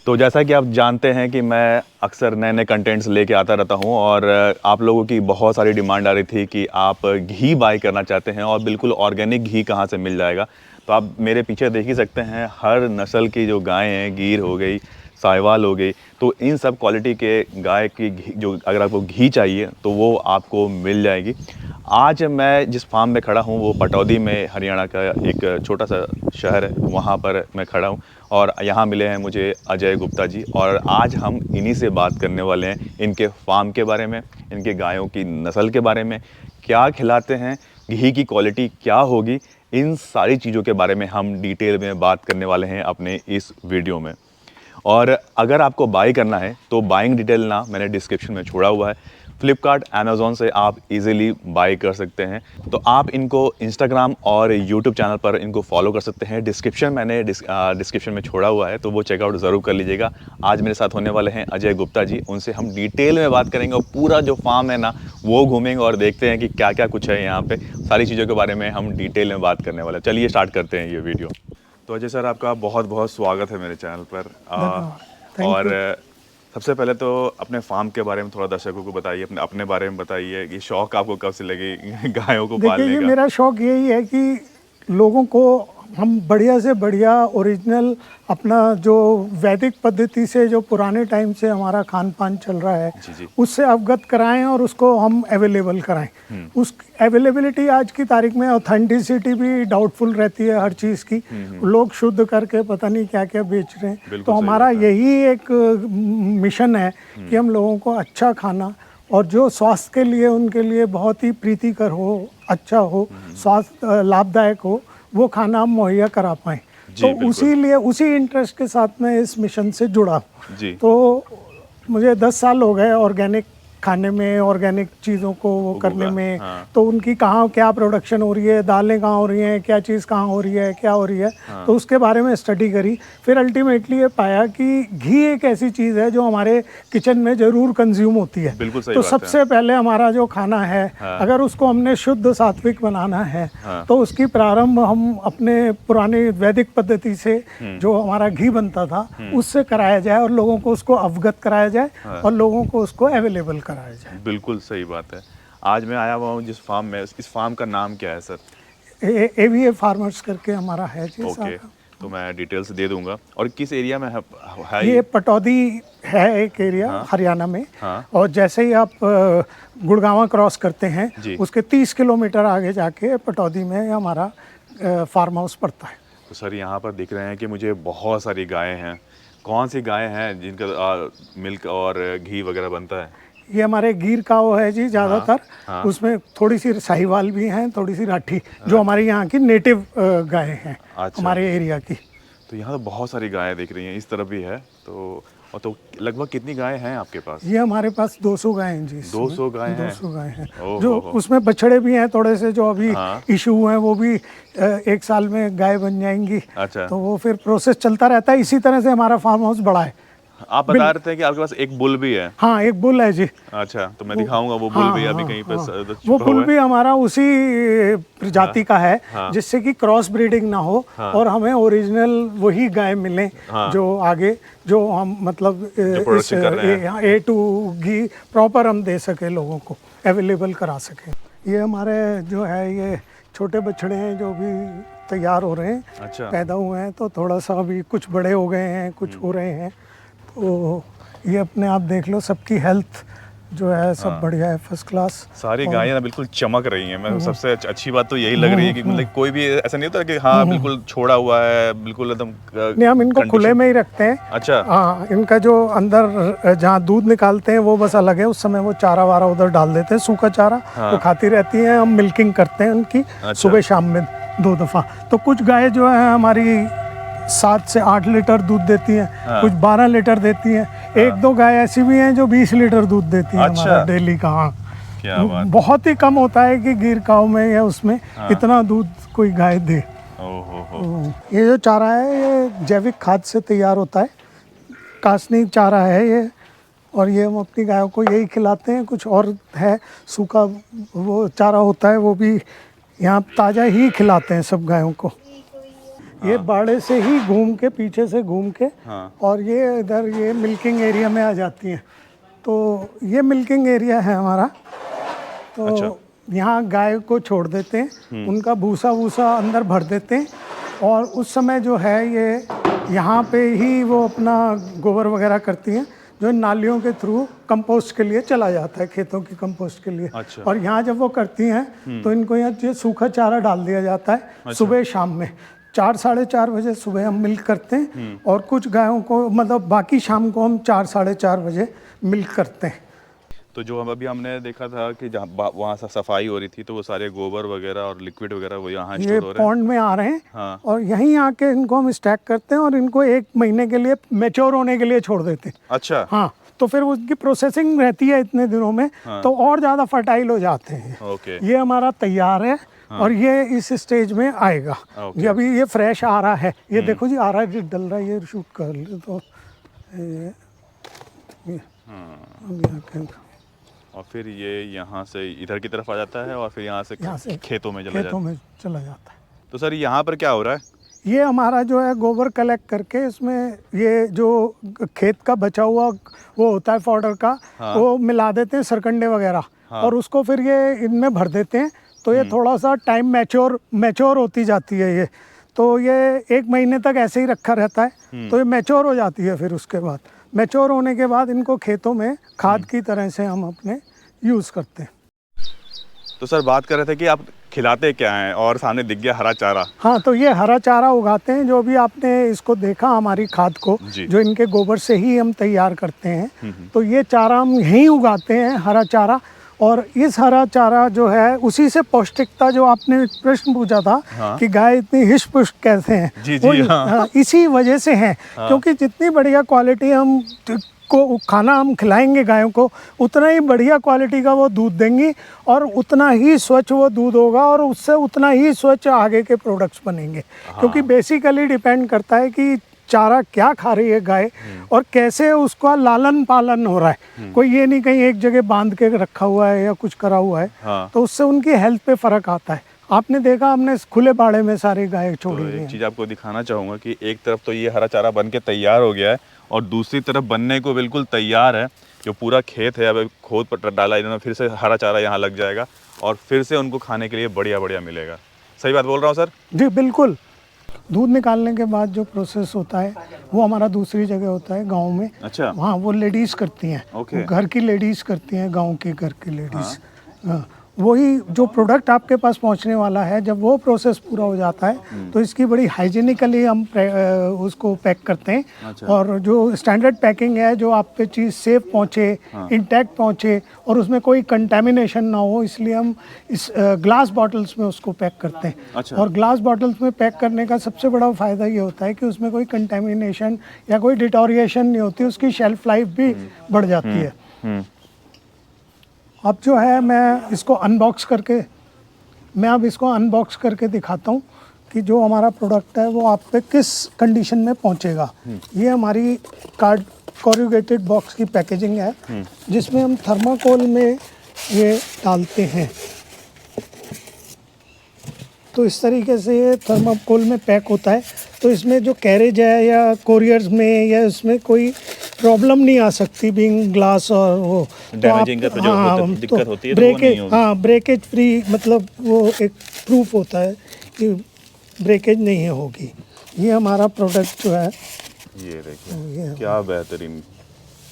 तो जैसा कि आप जानते हैं कि मैं अक्सर नए नए कंटेंट्स लेके आता रहता हूं और आप लोगों की बहुत सारी डिमांड आ रही थी कि आप घी बाई करना चाहते हैं और बिल्कुल ऑर्गेनिक घी कहां से मिल जाएगा। तो आप मेरे पीछे देख ही सकते हैं, हर नस्ल की जो गायें हैं, गीर हो गई, साहिवाल हो गई, तो इन सब क्वालिटी के गाय की घी जो अगर आपको घी चाहिए तो वो आपको मिल जाएगी। आज मैं जिस फार्म में खड़ा हूँ वो पटौदी में, हरियाणा का एक छोटा सा शहर है, वहाँ पर मैं खड़ा हूँ और यहाँ मिले हैं मुझे अजय गुप्ता जी और आज हम इन्हीं से बात करने वाले हैं, इनके फार्म के बारे में, इनके गायों की नस्ल के बारे में, क्या खिलाते हैं, घी की क्वालिटी क्या होगी, इन सारी चीज़ों के बारे में हम डिटेल में बात करने वाले हैं अपने इस वीडियो में। और अगर आपको बाई करना है तो बाइंग डिटेल ना मैंने डिस्क्रिप्शन में छोड़ा हुआ है। फ्लिपकार्ट, अमेज़ॉन से आप इजीली बाई कर सकते हैं। तो आप इनको इंस्टाग्राम और यूट्यूब चैनल पर इनको फॉलो कर सकते हैं। डिस्क्रिप्शन मैंने डिस्क्रिप्शन में छोड़ा हुआ है, तो वो चेकआउट ज़रूर कर लीजिएगा। आज मेरे साथ होने वाले हैं अजय गुप्ता जी, उनसे हम डिटेल में बात करेंगे और पूरा जो फार्म है ना वो घूमेंगे और देखते हैं कि क्या क्या कुछ है यहाँ पे। सारी चीज़ों के बारे में हम डिटेल में बात करने वाले हैं। चलिए स्टार्ट करते हैं ये वीडियो। तो अजय सर, आपका बहुत बहुत स्वागत है मेरे चैनल पर। और सबसे पहले तो अपने फार्म के बारे में थोड़ा दर्शकों को बताइए, अपने बारे में बताइए कि शौक आपको कब से लगी गायों को पालने का? देखिए, मेरा शौक यही है कि लोगों को हम बढ़िया से बढ़िया ओरिजिनल अपना जो वैदिक पद्धति से जो पुराने टाइम से हमारा खान पान चल रहा है जी। उससे अवगत कराएं और उसको हम अवेलेबल कराएं। उस अवेलेबिलिटी आज की तारीख में, ऑथेंटिसिटी भी डाउटफुल रहती है हर चीज़ की। लोग शुद्ध करके पता नहीं क्या क्या बेच रहे हैं। तो हमारा यही एक मिशन है कि हम लोगों को अच्छा खाना और जो स्वास्थ्य के लिए उनके लिए बहुत ही प्रीतिकर हो, अच्छा हो, स्वास्थ्य लाभदायक हो, वो खाना हम मुहैया करा पाएँ। तो उसी इंटरेस्ट के साथ मैं इस मिशन से जुड़ा। तो मुझे 10 साल हो गए ऑर्गेनिक खाने में, ऑर्गेनिक चीज़ों को वो करने में। तो उनकी कहाँ क्या प्रोडक्शन हो रही है, दालें कहाँ हो रही हैं, क्या चीज़ कहाँ हो रही है, क्या हो रही है, तो उसके बारे में स्टडी करी। फिर अल्टीमेटली ये पाया कि घी एक ऐसी चीज़ है जो हमारे किचन में ज़रूर कंज्यूम होती है। बिल्कुल सही तो बात सबसे पहले हमारा जो खाना है, अगर उसको हमने शुद्ध सात्विक बनाना है तो उसकी प्रारंभ हम अपने पुरानी वैदिक पद्धति से जो हमारा घी बनता था उससे कराया जाए और लोगों को उसको अवगत कराया जाए और लोगों को उसको अवेलेबल कराया जाए। बिल्कुल सही बात है। आज मैं आया हुआ हूँ जिस फार्म में, इस फार्म का नाम क्या है सर? AVA फार्मर्स करके हमारा है जी। ओके, तो मैं डिटेल्स दे दूंगा। और किस एरिया में है ये पटौदी है एक एरिया, हरियाणा में। और जैसे ही आप गुड़गांव क्रॉस करते हैं उसके 30 किलोमीटर आगे जाके पटौदी में हमारा फार्म हाउस पड़ता है। तो सर, यहाँ पर दिख रहे हैं कि मुझे बहुत सारी गायें हैं। कौन सी गायें हैं जिनका मिल्क और घी वगैरह बनता है? ये हमारे गीर काव है जी ज़्यादातर। उसमें थोड़ी सी साहिवाल भी हैं, थोड़ी सी राठी, जो हमारे यहाँ की नेटिव गायें हैं। हमारे एरिया की। तो यहाँ तो बहुत सारी गायें दिख रही हैं, इस तरफ भी है। तो लगभग कितनी गायें हैं आपके पास? ये हमारे पास 200 गायें हैं जी। 200 गायें हैं? 200 गायें हैं। जो उसमें बछड़े भी हैं थोड़े से, जो अभी इशू हुए हैं, वो भी 1 साल में गाय बन जाएंगी। अच्छा। तो वो फिर प्रोसेस चलता रहता है। इसी तरह से हमारा फार्म हाउस बड़ा है। आप बता रहे थे कि आपके पास एक बुल भी है? हाँ, एक बुल है जी। अच्छा, तो मैं दिखाऊंगा वो बुल भी अभी कहीं पे। वो बुल भी हमारा उसी प्रजाति का है, जिससे कि क्रॉस ब्रीडिंग ना हो और हमें ओरिजिनल वही गाय मिले जो आगे, जो हम मतलब इस A2 घी प्रॉपर हम दे सके, लोगों को अवेलेबल करा सके। ये हमारे जो है ये छोटे बछड़े हैं जो भी तैयार हो रहे हैं। अच्छा। पैदा हुए हैं तो थोड़ा सा अभी कुछ बड़े हो गए हैं, कुछ हो रहे हैं। तो ये अपने आप देख लो, सबकी हेल्थ जो है सब बढ़िया है, फर्स्ट क्लास। सारी गायें ना बिल्कुल चमक रही हैं। मैं सबसे अच्छी बात तो यही लग रही है कि मतलब कोई भी ऐसा नहीं होता कि हाँ बिल्कुल छोड़ा हुआ है, बिल्कुल एकदम नहीं, हम इनको खुले में ही रखते हैं। अच्छा। हाँ, इनका जो अंदर जहाँ दूध निकालते हैं वो बस अलग है। उस समय वो चारा वारा उधर डाल देते हैं, सूखा चारा। वो खाती रहती हैं। हम मिल्किंग करते हैं उनकी सुबह शाम में 2 दफ़ा। तो कुछ गायें जो है हमारी 7 से 8 लीटर दूध देती हैं, कुछ 12 लीटर देती हैं। 1-2 गाय ऐसी भी हैं जो 20 लीटर दूध देती हैं। अच्छा। डेली का। हाँ, क्या बात। बहुत ही कम होता है कि गिर काव में या उसमें इतना दूध कोई गाय दे। ये जो चारा है ये जैविक खाद से तैयार होता है, कासनी चारा है ये। और ये हम अपनी गायों को यही खिलाते हैं। कुछ और है सूखा वो चारा होता है, वो भी यहाँ ताज़ा ही खिलाते हैं सब गायों को। ये बाड़े से ही घूम के पीछे से घूम के हाँ। और ये इधर ये मिल्किंग एरिया में आ जाती हैं। तो ये मिल्किंग एरिया है हमारा। तो अच्छा। यहाँ गाय को छोड़ देते हैं, उनका भूसा वूसा अंदर भर देते हैं और उस समय जो है ये यहाँ पे ही वो अपना गोबर वगैरह करती हैं, जो इन नालियों के थ्रू कंपोस्ट के लिए चला जाता है, खेतों की कंपोस्ट के लिए। अच्छा। और यहाँ जब वो करती हैं तो इनको यहाँ ये सूखा चारा डाल दिया जाता है सुबह शाम में 4 साढ़े 4 बजे सुबह हम मिल्क करते हैं और कुछ गायों को मतलब बाकी शाम को हम 4 साढ़े 4 बजे मिल्क करते हैं। तो जो हम अभी हमने देखा था कि जहाँ वहाँ सफाई हो रही थी तो वो सारे गोबर वगैरह और लिक्विड वगैरह वो यहाँ ये स्टोर हो रहे हैं। पॉन्ड में आ रहे हैं हाँ। और यहीं आके इनको हम स्टैक करते हैं और इनको 1 महीने के लिए मैच्योर होने के लिए छोड़ देते हैं। अच्छा। हाँ, तो फिर उसकी प्रोसेसिंग रहती है इतने दिनों में। हाँ। तो और ज़्यादा फर्टाइल हो जाते हैं। ओके। ये हमारा तैयार है। हाँ। और ये इस स्टेज में आएगा। ये अभी ये फ्रेश आ रहा है, ये देखो जी आ रहा है, डल रहा है, ये शूट कर ले तो ये और फिर ये यहाँ से इधर की तरफ आ जाता है और फिर यहाँ से खेतों में चला जाता है। तो सर यहाँ पर क्या हो रहा है? ये हमारा जो है गोबर कलेक्ट करके इसमें ये जो खेत का बचा हुआ वो होता है पाउडर का। हाँ। वो मिला देते हैं सरकंडे वगैरह। हाँ। और उसको फिर ये इनमें भर देते हैं तो ये थोड़ा सा टाइम मैच्योर होती जाती है ये। तो ये 1 महीने तक ऐसे ही रखा रहता है तो ये मैच्योर हो जाती है। फिर उसके बाद मैच्योर होने के बाद इनको खेतों में खाद की तरह से हम अपने यूज़ करते हैं। तो सर बात कर रहे थे कि आप खिलाते क्या हैं और सामने दिख गया हरा चारा। हाँ, तो ये हरा चारा उगाते हैं जो भी आपने इसको देखा हमारी खाद को जो इनके गोबर से ही हम तैयार करते हैं। तो ये चारा हम यहीं उगाते हैं, हरा चारा। और इस हरा चारा जो है उसी से पौष्टिकता जो आपने प्रश्न पूछा था। हाँ। कि गाय इतनी हिष्ट पुष्ट कैसे हैं। जी, हाँ। इसी वजह से हैं। हाँ। क्योंकि जितनी बढ़िया क्वालिटी हम को खाना हम खिलाएंगे गायों को उतना ही बढ़िया क्वालिटी का वो दूध देंगी और उतना ही स्वच्छ वो दूध होगा और उससे उतना ही स्वच्छ आगे के प्रोडक्ट्स बनेंगे। हाँ। क्योंकि बेसिकली डिपेंड करता है कि चारा क्या खा रही है गाय और कैसे उसका लालन पालन हो रहा है। कोई ये नहीं कहीं एक जगह बांध के रखा हुआ है या कुछ करा हुआ है। हाँ। तो उससे उनकी हेल्थ पे फर्क आता है। आपने देखा हमने खुले बाड़े में सारी गाय छोड़ी हुई हैं। एक चीज़ आपको दिखाना चाहूँगा कि एक तरफ तो ये हरा चारा बन के तैयार हो गया है और दूसरी तरफ बनने को बिल्कुल तैयार है। जो पूरा खेत है अब खोद पर डाला इन्होंने, फिर से हरा चारा यहाँ लग जाएगा और फिर से उनको खाने के लिए बढ़िया बढ़िया मिलेगा। सही बात बोल रहा हूँ सर? जी बिल्कुल। दूध निकालने के बाद जो प्रोसेस होता है वो हमारा दूसरी जगह होता है गांव में। अच्छा। वहाँ वो लेडीज़ करती हैं। ओके। घर की लेडीज़ करती हैं, गांव के घर की लेडीज़। हाँ। वही जो प्रोडक्ट आपके पास पहुंचने वाला है जब वो प्रोसेस पूरा हो जाता है तो इसकी बड़ी हाइजीनिकली हम उसको पैक करते हैं। अच्छा। और जो स्टैंडर्ड पैकिंग है जो आप पे चीज़ सेफ पहुंचे। हाँ। इंटैक्ट पहुंचे और उसमें कोई कंटेमिनेशन ना हो, इसलिए हम इस ग्लास बॉटल्स में उसको पैक करते हैं। अच्छा। और ग्लास बॉटल्स में पैक करने का सबसे बड़ा फ़ायदा ये होता है कि उसमें कोई कंटेमिनेशन या कोई डिटोरिएशन नहीं होती, उसकी शेल्फ लाइफ भी बढ़ जाती है। अब जो है मैं इसको अनबॉक्स करके दिखाता हूँ कि जो हमारा प्रोडक्ट है वो आप पे किस कंडीशन में पहुँचेगा। ये हमारी कोरुगेटेड बॉक्स की पैकेजिंग है जिसमें हम थर्माकोल में ये डालते हैं। तो इस तरीके से ये थर्माकोल में पैक होता है तो इसमें जो कैरेज है या कोरियर्स में या इसमें कोई प्रॉब्लम नहीं आ सकती बीइंग ग्लास और वो डैमेजिंग का जो दिक्कत होती है तो वो नहीं होगी। हाँ, ब्रेकेज फ्री, मतलब वो एक प्रूफ होता है कि ब्रेकेज नहीं होगी। ये हमारा प्रोडक्ट जो है ये देखिए क्या बेहतरीन।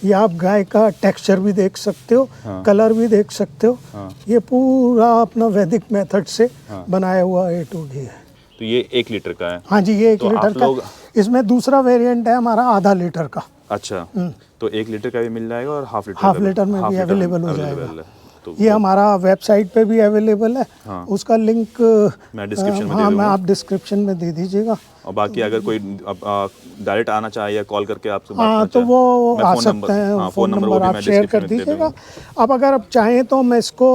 ये आप गाय का टेक्सचर भी देख सकते हो। हाँ। कलर भी देख सकते हो। हाँ। ये पूरा अपना वैदिक मेथड से बनाया हुआ A to G है। तो ये 1 लीटर का है? हाँ जी, ये 1 लीटर का। इसमें दूसरा वेरिएंट है हमारा आधा लीटर का। अच्छा। तो 1 लीटर का भी मिल जाएगा और हाफ लीटर में भी अवेलेबल हो जाएगा। तो ये हमारा वेबसाइट पे भी अवेलेबल है। हाँ। उसका लिंक मैं डिस्क्रिप्शन में हाँ, मैं आप डिस्क्रिप्शन में दे दीजिएगा। और बाकी अगर कोई डायरेक्ट आना चाहे या कॉल करके आपसे बात करना तो वो आ सकते हैं। फ़ोन नंबर आप शेयर कर दीजिएगा। अब अगर आप चाहें तो मैं इसको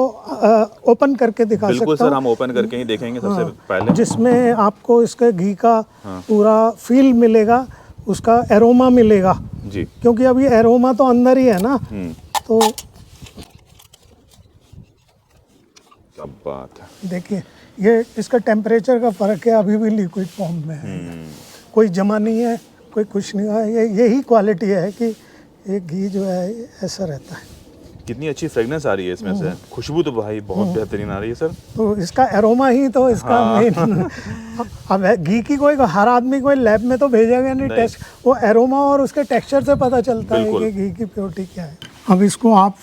ओपन करके दिखा सकता हूँ। बिल्कुल सर, हम ओपन करके ही देखेंगे सबसे पहले, जिसमें आपको इसके घी का पूरा फील मिलेगा, उसका एरोमा मिलेगा जी, क्योंकि अभी एरोमा तो अंदर ही है ना। तो क्या बात है। देखिए ये इसका टेम्परेचर का फ़र्क है, अभी भी लिक्विड फॉर्म में है, कोई जमा नहीं है, कोई कुछ नहीं है। यही क्वालिटी है कि ये घी जो है ऐसा रहता है। कितनी अच्छी फ्रेगनेंस आ रही है इसमें से, खुशबू तो भाई बहुत बेहतरीन आ रही है सर। तो इसका एरोमा ही तो इसका मेन अब घी की कोई हर आदमी कोई लैब में तो भेजेगा नहीं टेस्ट, वो एरोमा और उसके टेक्सचर से पता चलता है कि घी की प्योरिटी क्या है। अब इसको आप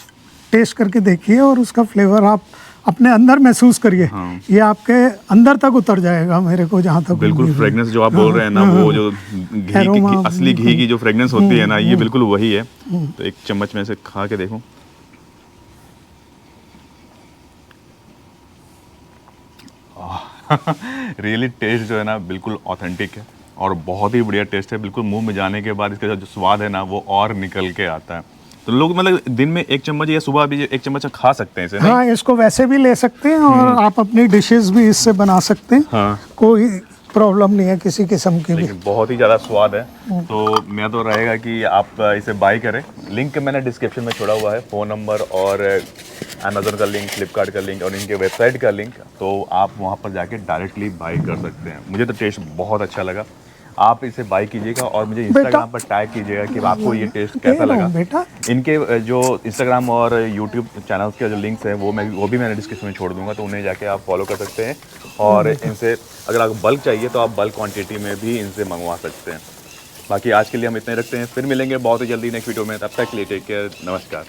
टेस्ट करके देखिए और उसका फ्लेवर आप अपने अंदर महसूस करिए। ये आपके अंदर तक उतर जाएगा, मेरे को जहाँ तक बिल्कुल फ्रेगनेंस जो आप बोल रहे हैं ना, वो जो घी असली घी की जो फ्रेगनेंस होती है ना, ये बिल्कुल वही है। तो एक चम्मच में से खा के देखूं। रियली टेस्ट जो है ना बिल्कुल ऑथेंटिक है और बहुत ही बढ़िया टेस्ट है। बिल्कुल मुंह में जाने के बाद इसका जो स्वाद है ना वो और निकल के आता है। तो लोग मतलब दिन में एक चम्मच या सुबह भी एक चम्मच खा सकते हैं इसे? हाँ, इसको वैसे भी ले सकते हैं और आप अपनी डिशेस भी इससे बना सकते हैं। हाँ, कोई प्रॉब्लम नहीं है किसी किस्म की भी। लेकिन बहुत ही ज़्यादा स्वाद है। तो मैं तो रहेगा कि आप इसे बाय करें। लिंक मैंने डिस्क्रिप्शन में छोड़ा हुआ है, फ़ोन नंबर और अमेज़न का लिंक, फ्लिपकार्ट का लिंक और इनके वेबसाइट का लिंक, तो आप वहाँ पर जाके डायरेक्टली बाय कर सकते हैं। मुझे तो टेस्ट बहुत अच्छा लगा। आप इसे बाय कीजिएगा और मुझे इंस्टाग्राम पर टैग कीजिएगा कि आपको ये टेस्ट कैसा लगा। बेटा इनके जो इंस्टाग्राम और यूट्यूब चैनल्स के जो लिंक्स हैं वो भी मैंने डिस्क्रिप्शन में छोड़ दूंगा, तो उन्हें जाके आप फॉलो कर सकते हैं। और इनसे अगर आपको बल्क चाहिए तो आप बल्क क्वांटिटी में भी इनसे मंगवा सकते हैं। बाकी आज के लिए हम इतने रखते हैं, फिर मिलेंगे बहुत ही जल्दी नेक्स्ट वीडियो में। तब तक के लिए टेक केयर, नमस्कार।